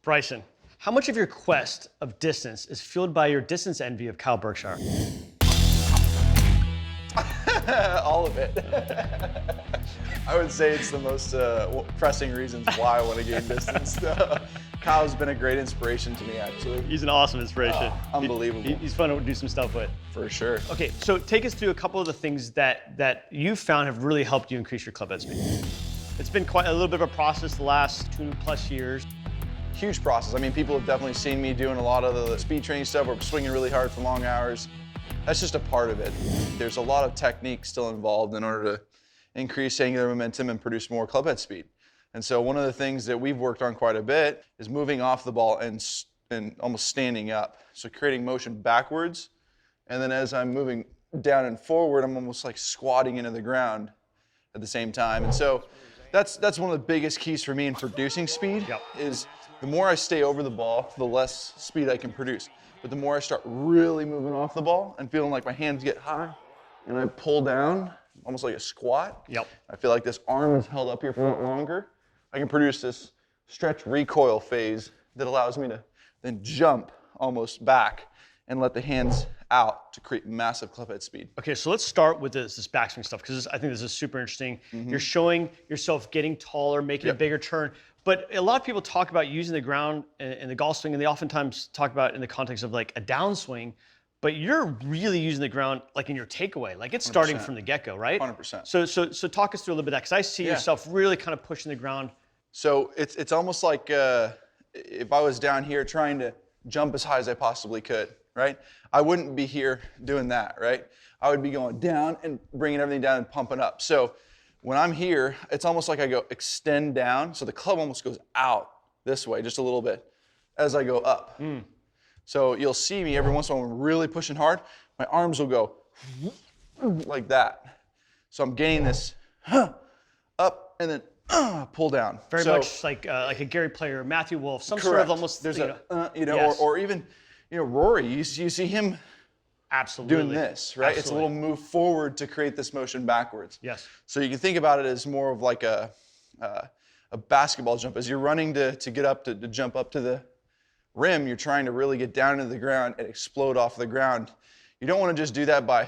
Bryson, how much of your quest of distance is fueled by your distance envy of Kyle Berkshire? All of it. I would say it's the most pressing reasons why I want to gain distance. Kyle's been a great inspiration to me, actually. He's an awesome inspiration. Unbelievable. He's fun to do some stuff with. For sure. Okay, so take us through a couple of the things that you've found have really helped you increase your club head speed. It's been quite a little bit of a process the last 2+ years. Huge process. I mean, people have definitely seen me doing a lot of the speed training stuff or swinging really hard for long hours. That's just a part of it. There's a lot of technique still involved in order to increase angular momentum and produce more club head speed. And so one of the things that we've worked on quite a bit is moving off the ball and almost standing up. So creating motion backwards. And then as I'm moving down and forward, I'm almost like squatting into the ground at the same time. And so that's one of the biggest keys for me in producing speed. Is the more I stay over the ball, the less speed I can produce. But the more I start really moving off the ball and feeling like my hands get high and I pull down, almost like a squat. I feel like this arm is held up here for a lot longer. I can produce this stretch recoil phase that allows me to then jump almost back and let the hands out to create massive club head speed. Okay, so let's start with this backswing stuff, because I think this is super interesting. You're showing yourself getting taller, making a bigger turn. But a lot of people talk about using the ground in the golf swing, and they oftentimes talk about it in the context of like a downswing, but you're really using the ground like in your takeaway, like it's starting 100%. from the get-go, right? 100%. So talk us through a little bit of that, because I see yourself really kind of pushing the ground. So it's almost like if I was down here trying to jump as high as I possibly could, right? I wouldn't be here doing that, right? I would be going down and bringing everything down and pumping up. So when I'm here, it's almost like I go extend down, so the club almost goes out this way just a little bit as I go up. So you'll see me every once in a while when I'm really pushing hard, my arms will go like that. So I'm gaining this up and then pull down. Very much like a Gary Player, Matthew Wolff, some sort of almost, there's or even, Rory, you see him doing this, right? It's a little move forward to create this motion backwards. So you can think about it as more of like a basketball jump. As you're running to get up to jump up to the rim, you're trying to really get down into the ground and explode off the ground. You don't want to just do that by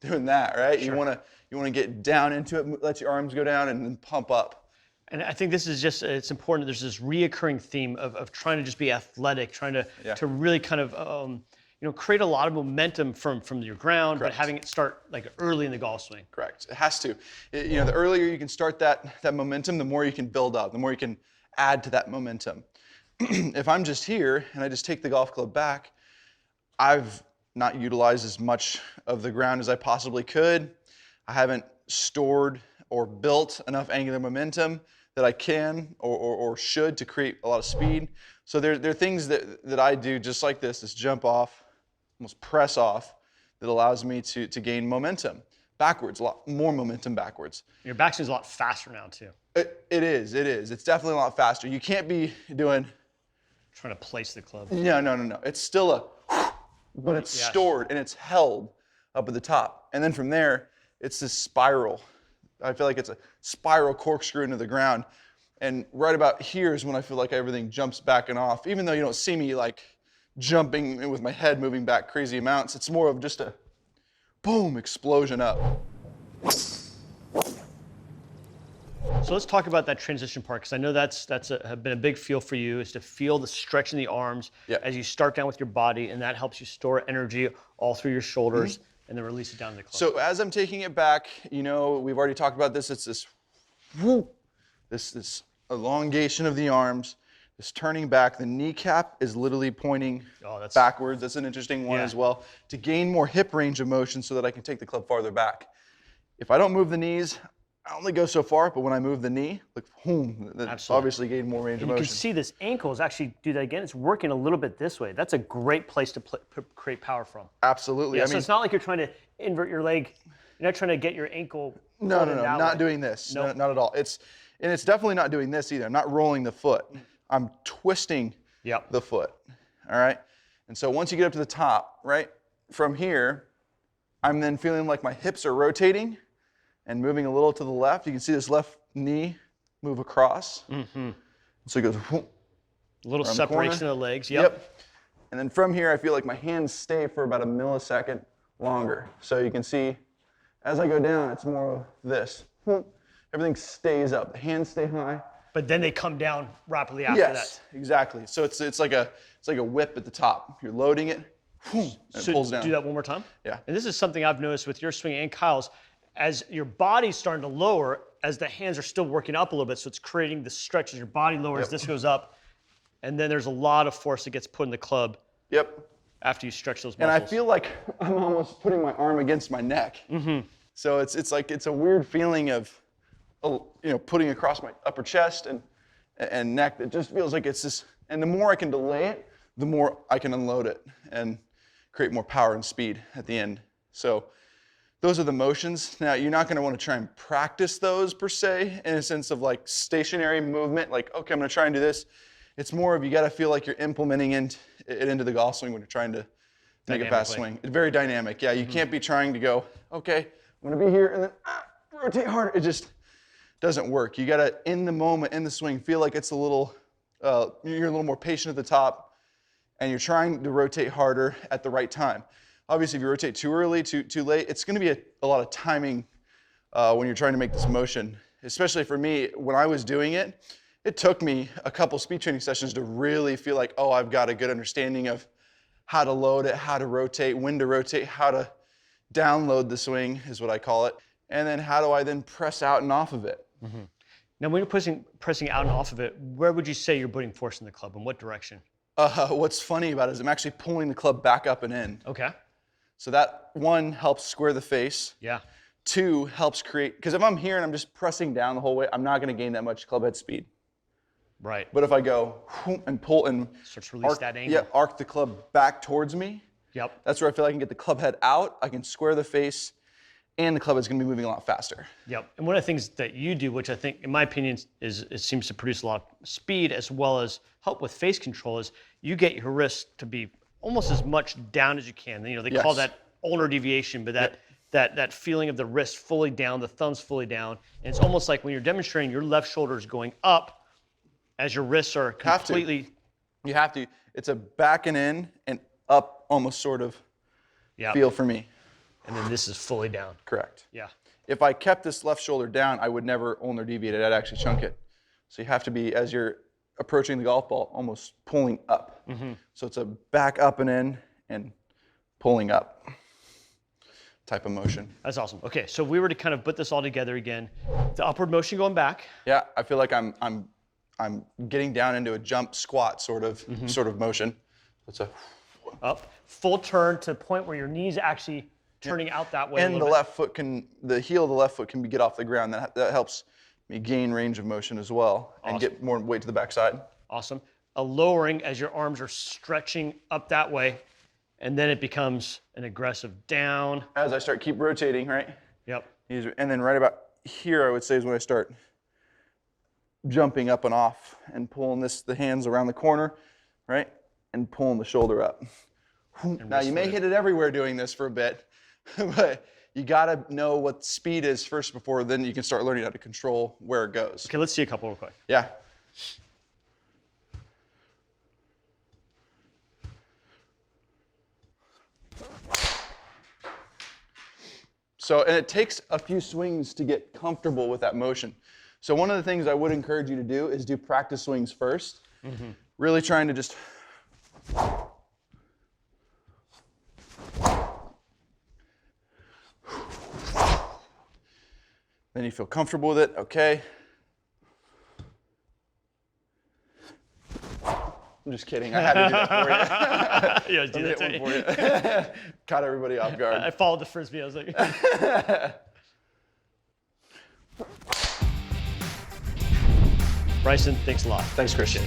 doing that, right? You want to get down into it, let your arms go down, and then pump up. And I think this is just, it's important. There's this reoccurring theme of trying to just be athletic, trying to really kind of create a lot of momentum from your ground, but having it start like early in the golf swing. Correct. It has to. The earlier you can start that momentum, the more you can build up, the more you can add to that momentum. If I'm just here and I just take the golf club back, I've not utilized as much of the ground as I possibly could. I haven't stored or built enough angular momentum that I can or should to create a lot of speed. So there are things that I do just like this jump off, almost press off, that allows me to gain momentum backwards, a lot more momentum backwards. Your backswing's a lot faster now too. It is. It's definitely a lot faster. You can't be doing... Trying to place the club. No. It's still but it's stored and it's held up at the top. And then from there, it's this spiral. I feel like it's a spiral corkscrew into the ground. And right about here is when I feel like everything jumps back and off. Even though you don't see me like jumping with my head moving back crazy amounts, it's more of just a boom, explosion up. So let's talk about that transition part, because I know that's been a big feel for you, is to feel the stretch in the arms as you start down with your body, and that helps you store energy all through your shoulders and then release it down to the club. So as I'm taking it back, we've already talked about this. It's this elongation of the arms, this turning back. The kneecap is literally pointing backwards. That's an interesting one as well, to gain more hip range of motion so that I can take the club farther back. If I don't move the knees, I only go so far, but when I move the knee, like boom, obviously gain more range of motion. You can see this ankle is actually, do that again, it's working a little bit this way. That's a great place to create power from. Absolutely. So it's not like you're trying to invert your leg. You're not trying to get your ankle. No, not doing this. Nope. Not at all. It's definitely not doing this either. I'm not rolling the foot. I'm twisting the foot. All right. And so once you get up to the top, right, from here, I'm then feeling like my hips are rotating and moving a little to the left. You can see this left knee move across. So it goes, whoop, A little around the corner. separation of the legs. Yep. And then from here, I feel like my hands stay for about a millisecond longer. So you can see, as I go down, it's more of this. Everything stays up. The hands stay high. But then they come down rapidly after that. Yes, exactly. So it's like a whip at the top. You're loading it, and it pulls down. Do that one more time. Yeah. And this is something I've noticed with your swing and Kyle's, as your body's starting to lower, as the hands are still working up a little bit, so it's creating the stretch as your body lowers, this goes up, and then there's a lot of force that gets put in the club. Yep. After you stretch those And muscles. I feel like I'm almost putting my arm against my neck. So it's a weird feeling of, putting across my upper chest and neck that just feels like it's this. And the more I can delay it, the more I can unload it and create more power and speed at the end. So those are the motions. Now you're not going to want to try and practice those per se in a sense of like stationary movement. Like, okay, I'm going to try and do this. It's more of you got to feel like you're implementing it into the golf swing when you're trying to make a fast swing. It's very dynamic. Yeah, you can't be trying to go, okay, I'm going to be here and then rotate harder. It just doesn't work. You got to, in the moment, in the swing, feel like it's a little, you're a little more patient at the top and you're trying to rotate harder at the right time. Obviously, if you rotate too early, too late, it's going to be a lot of timing when you're trying to make this motion. Especially for me, when I was doing it, it took me a couple speed training sessions to really feel like, oh, I've got a good understanding of how to load it, how to rotate, when to rotate, how to download the swing is what I call it. And then how do I then press out and off of it? Now, when you're pressing out and off of it, where would you say you're putting force in the club? In what direction? What's funny about it is I'm actually pulling the club back up and in. Okay. So that one helps square the face. Yeah. Two helps create, because if I'm here and I'm just pressing down the whole way, I'm not going to gain that much club head speed. Right. But if I go and pull and starts to release that angle. Yeah, arc the club back towards me. Yep. That's where I feel I can get the club head out. I can square the face, and the club head's going to be moving a lot faster. Yep. And one of the things that you do, which I think, in my opinion, is it seems to produce a lot of speed as well as help with face control, is you get your wrist to be almost as much down as you can. You know, they call that ulnar deviation, but that feeling of the wrist fully down, the thumbs fully down, and it's almost like when you're demonstrating, your left shoulder is going up as your wrists are completely. You have to. It's a back and in and up almost sort of feel for me. And then this is fully down. Correct. Yeah. If I kept this left shoulder down, I would never ulnar deviate it. I'd actually chunk it. So you have to be, as you're approaching the golf ball, almost pulling up. So it's a back up and in and pulling up type of motion. That's awesome. Okay, so we were to kind of put this all together again. The upward motion going back. Yeah, I feel like I'm getting down into a jump squat sort of motion. It's a up, full turn to the point where your knees actually turning out that way. And the left foot the heel of the left foot can get off the ground. That helps me gain range of motion as well and get more weight to the backside. Awesome. A lowering as your arms are stretching up that way, and then it becomes an aggressive down. As I keep rotating, right? Yep. And then right about here, I would say, is when I start jumping up and off and pulling the hands around the corner, right? And pulling the shoulder up. Now you may hit it everywhere doing this for a bit, but you gotta know what speed is first before then you can start learning how to control where it goes. Okay, let's see a couple real quick. Yeah. So, and it takes a few swings to get comfortable with that motion. So one of the things I would encourage you to do is do practice swings first. Really trying to just then you feel comfortable with it, okay. I'm just kidding, I had to do that for you. Yeah, do that Hit one for you. Caught everybody off guard. I followed the frisbee, I was like. Bryson, thanks a lot. Thanks, Christian.